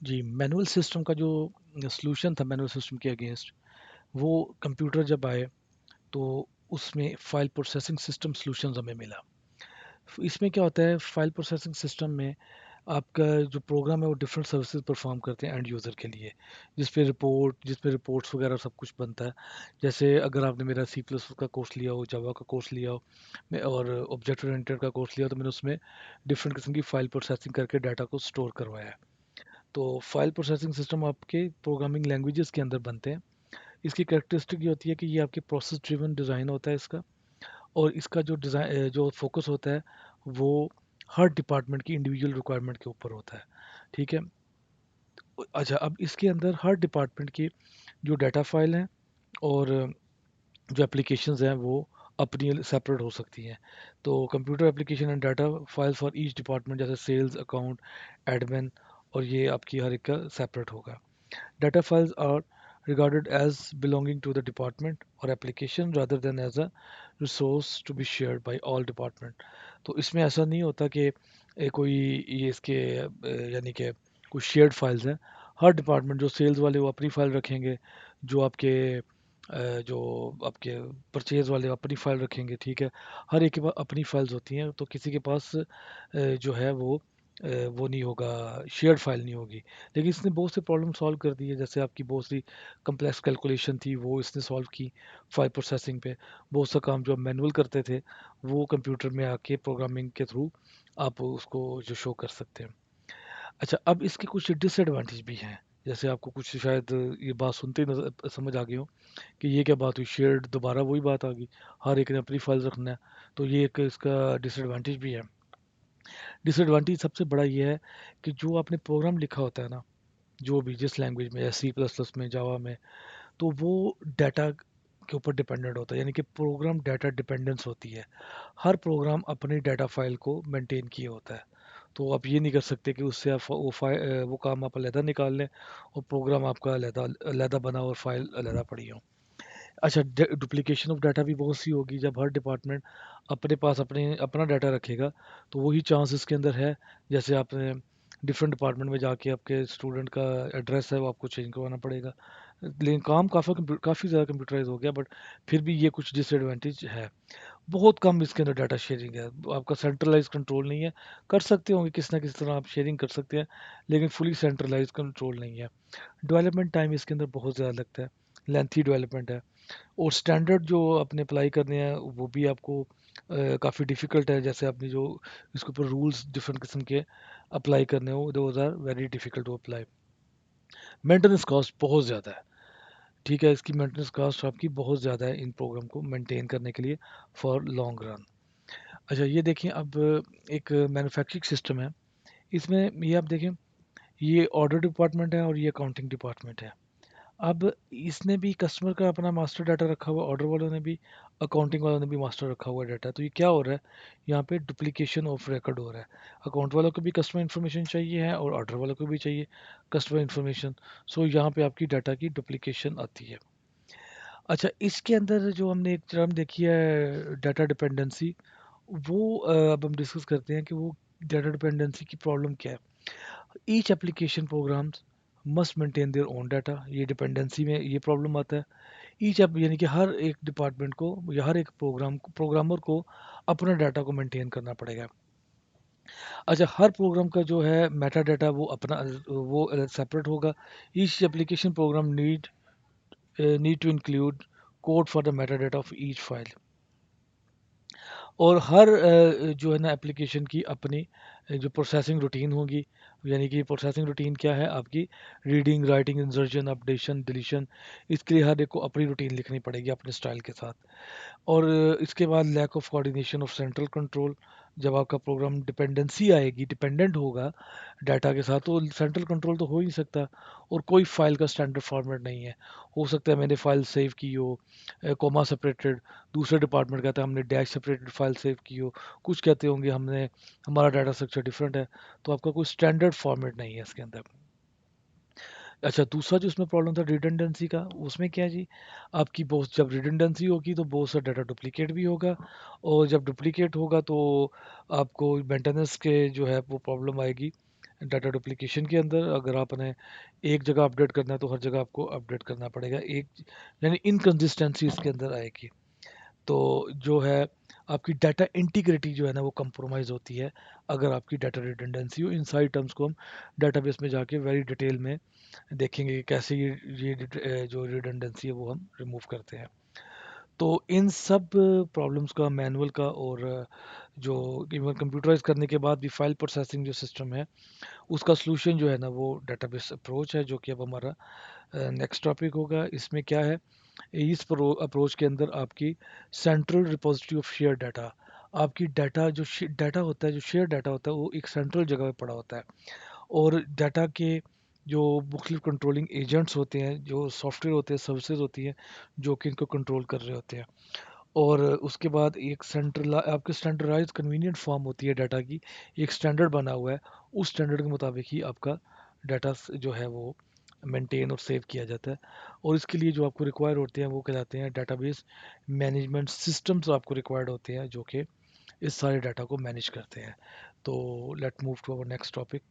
जी, manual system का जो solution था मैनुअल सिस्टम के अगेंस्ट, वो कंप्यूटर जब आए तो उसमें फ़ाइल प्रोसेसिंग सिस्टम सॉल्यूशंस हमें मिला। इसमें क्या होता है फ़ाइल प्रोसेसिंग सिस्टम में आपका जो प्रोग्राम है वो डिफरेंट सर्विसेज परफॉर्म करते हैं एंड यूज़र के लिए, जिस पे रिपोर्ट्स वगैरह सब कुछ बनता है। जैसे अगर आपने मेरा सी प्लस का कोर्स लिया हो, जावा का कोर्स लिया हो, और ऑब्जेक्ट ओरिएंटेड का कोर्स लिया हो, तो मैंने उसमें डिफरेंट किस्म की फ़ाइल प्रोसेसिंग करके डाटा को स्टोर करवाया है। तो फाइल प्रोसेसिंग सिस्टम आपके प्रोग्रामिंग लैंग्वेजेस के अंदर बनते हैं। इसकी कैरेक्टरिस्टिक ये होती है कि ये आपके प्रोसेस ड्रिवन डिज़ाइन होता है इसका, और इसका जो डिज़ाइन जो फोकस होता है वो हर डिपार्टमेंट की इंडिविजुअल रिक्वायरमेंट के ऊपर होता है। ठीक है। अच्छा, अब इसके अंदर हर डिपार्टमेंट की जो डाटा फाइल हैं और जो एप्लीकेशंस हैं वो अपनी सेपरेट हो सकती हैं। तो computer application and data file for each department, जैसे सेल्स, अकाउंट, एडमिन, और ये आपकी हर एक का सेपरेट होगा। Data files are regarded as belonging to the department or application rather than as a resource to be shared by all department। तो इसमें ऐसा नहीं होता कि कोई ये इसके यानी कि कुछ शेयर्ड फाइल्स हैं। हर डिपार्टमेंट, जो सेल्स वाले वो अपनी फ़ाइल रखेंगे, जो आपके जो आपके परचेज़ वाले अपनी फ़ाइल रखेंगे, ठीक है। हर एक के पास अपनी फ़ाइल्स होती हैं, तो किसी के पास जो है वो नहीं होगा, शेयर्ड फाइल नहीं होगी। लेकिन इसने बहुत से प्रॉब्लम सॉल्व कर दी है। जैसे आपकी बहुत सी कम्प्लेक्स कैलकुलेशन थी वो इसने सॉल्व की फाइल प्रोसेसिंग पे। बहुत सा काम जो आप मैनुअल करते थे वो कंप्यूटर में आके प्रोग्रामिंग के थ्रू आप उसको जो शो कर सकते हैं। अच्छा, अब इसके कुछ डिसएडवांटेज भी हैं। जैसे आपको कुछ शायद ये बात सुनते ही नजर समझ आ गई हो कि ये क्या बात हुई, शेयर्ड दोबारा वही बात आ गई, हर एक ने अपनी फाइल रखना है। तो ये एक इसका डिसएडवांटेज भी है। डिसएडवांटेज सबसे बड़ा ये है कि जो आपने प्रोग्राम लिखा होता है ना, जो भी जिस लैंग्वेज में या सी प्लस प्लस में, जावा में, तो वो डाटा के ऊपर डिपेंडेंट होता है, यानी कि प्रोग्राम डाटा डिपेंडेंस होती है। हर प्रोग्राम अपनी डाटा फाइल को मेंटेन किए होता है। तो आप ये नहीं कर सकते कि उससे आप वो काम आप अलहदा निकाल लें और प्रोग्राम आपका अलहदा अलहदा बना और फाइल अलहदा पड़ी हो। अच्छा, डुप्लीकेशन ऑफ डाटा भी बहुत सी होगी। जब हर डिपार्टमेंट अपने पास अपना डाटा रखेगा तो वही चांस इसके अंदर है। जैसे आपने डिफरेंट डिपार्टमेंट में जाके आपके स्टूडेंट का एड्रेस है वो आपको चेंज करवाना पड़ेगा। लेकिन काम काफ़ी ज़्यादा कंप्यूटराइज हो गया, बट फिर भी ये कुछ डिसएडवांटेज है। बहुत कम इसके अंदर डाटा शेयरिंग है, आपका सेंट्रलाइज कंट्रोल नहीं है। कर सकते होंगे किसी ना किसी तरह आप शेयरिंग कर सकते हैं, लेकिन फुली सेंट्रलाइज कंट्रोल नहीं है। डेवलपमेंट टाइम इसके अंदर बहुत ज़्यादा लगता है, लेंथी डेवलपमेंट है। और स्टैंडर्ड जो आपने अप्लाई करने हैं वो भी आपको काफ़ी डिफ़िकल्ट है। जैसे आपने जो इसके ऊपर रूल्स डिफरेंट किस्म के अप्लाई करने हो, those are very difficult to apply. Maintenance cost बहुत ज़्यादा है। ठीक है, इसकी मेंटेनेंस कॉस्ट आपकी बहुत ज़्यादा है इन प्रोग्राम को मेंटेन करने के लिए फॉर लॉन्ग रन। अच्छा, ये देखें अब एक मैन्युफैक्चरिंग सिस्टम है। इसमें ये आप देखें, ये ऑर्डर डिपार्टमेंट है और ये अकाउंटिंग डिपार्टमेंट है। अब इसने भी कस्टमर का अपना मास्टर डाटा रखा हुआ है, ऑर्डर वालों ने भी, अकाउंटिंग वालों ने भी मास्टर रखा हुआ है डाटा। तो ये क्या हो रहा है, यहाँ पे डुप्लीकेशन ऑफ रिकॉर्ड हो रहा है। अकाउंट वालों को भी कस्टमर इन्फॉर्मेशन चाहिए है और ऑर्डर वालों को भी चाहिए कस्टमर इन्फॉर्मेशन। सो यहाँ पे आपकी डाटा की डुप्लीकेशन आती है। अच्छा, इसके अंदर जो हमने एक टर्म देखी है डाटा डिपेंडेंसी, वो अब हम डिस्कस करते हैं कि वो डाटा डिपेंडेंसी की प्रॉब्लम क्या है। Each application programs must maintain their own data, ये डिपेंडेंसी में ये प्रॉब्लम आता है। ईच ऐप यानी कि हर एक डिपार्टमेंट को या हर एक प्रोग्रामर को अपना डाटा को मेंटेन करना पड़ेगा। अच्छा, हर प्रोग्राम का जो है मेटा डाटा वो सेपरेट होगा। Each application program need to include code for the meta data of each file. और हर जो है ना एप्लीकेशन की अपनी जो प्रोसेसिंग रूटीन होगी। यानी कि प्रोसेसिंग रूटीन क्या है आपकी, reading, writing, insertion, updation, deletion. इसके लिए हर एक को अपनी रूटीन लिखनी पड़ेगी अपने स्टाइल के साथ। और इसके बाद lack of coordination of central control. जब आपका प्रोग्राम डिपेंडेंसी आएगी, डिपेंडेंट होगा डाटा के साथ, तो सेंट्रल कंट्रोल तो हो ही नहीं सकता। और कोई फाइल का स्टैंडर्ड फॉर्मेट नहीं है। हो सकता है मैंने फाइल सेव की हो कोमा सेपरेटेड, दूसरे डिपार्टमेंट कहता है हमने डैश सेपरेटेड फाइल सेव की हो, कुछ कहते होंगे हमने हमारा डाटा स्ट्रक्चर डिफरेंट है। तो आपका कोई स्टैंडर्ड फॉर्मेट नहीं है इसके अंदर। अच्छा, दूसरा जो इसमें प्रॉब्लम था रिडंडेंसी का, उसमें क्या है जी, आपकी बहुत जब रिडंडेंसी होगी तो बहुत सा डाटा डुप्लीकेट भी होगा। और जब डुप्लीकेट होगा तो आपको मेंटेनेंस के जो है वो प्रॉब्लम आएगी। डाटा डुप्लीकेशन के अंदर अगर आपने एक जगह अपडेट करना है तो हर जगह आपको अपडेट करना पड़ेगा, एक यानी इनकन्सिस्टेंसी इसके अंदर आएगी। तो जो है आपकी डाटा इंटीग्रिटी जो है ना वो कंप्रोमाइज़ होती है अगर आपकी डाटा रिडंडेंसी हो। इन सारी टर्म्स को हम डाटाबेस में जाके वेरी डिटेल में देखेंगे कि कैसे ये जो रिडंडेंसी है वो हम रिमूव करते हैं। तो इन सब प्रॉब्लम्स का मैनुअल का और जो इवन कंप्यूटराइज करने के बाद भी फाइल प्रोसेसिंग जो सिस्टम है उसका सलूशन जो है ना वो डाटाबेस अप्रोच है, जो कि अब हमारा नेक्स्ट टॉपिक होगा। इसमें क्या है, इस अप्रोच के अंदर आपकी central repository of share data, आपकी डाटा जो डाटा होता है, जो शेयर डाटा होता है वो एक सेंट्रल जगह पे पड़ा होता है। और डाटा के जो मुख्तलिफ कंट्रोलिंग एजेंट्स होते हैं, जो सॉफ्टवेयर होते हैं, सर्विसेज होती हैं जो कि इनको कंट्रोल कर रहे होते हैं। और उसके बाद एक सेंट्रल आपके स्टैंडर्डाइज कन्वीनियंट फॉर्म होती है डाटा की, एक स्टैंडर्ड बना हुआ है, उस स्टैंडर्ड के मुताबिक ही आपका डाटा जो है वो मेंटेन और सेव किया जाता है। और इसके लिए जो आपको रिक्वायर होते हैं वो कहलाते हैं डाटाबेस मैनेजमेंट सिस्टम्स, आपको रिक्वायर्ड होते हैं जो कि इस सारे डाटा को मैनेज करते हैं। तो let move to our next topic.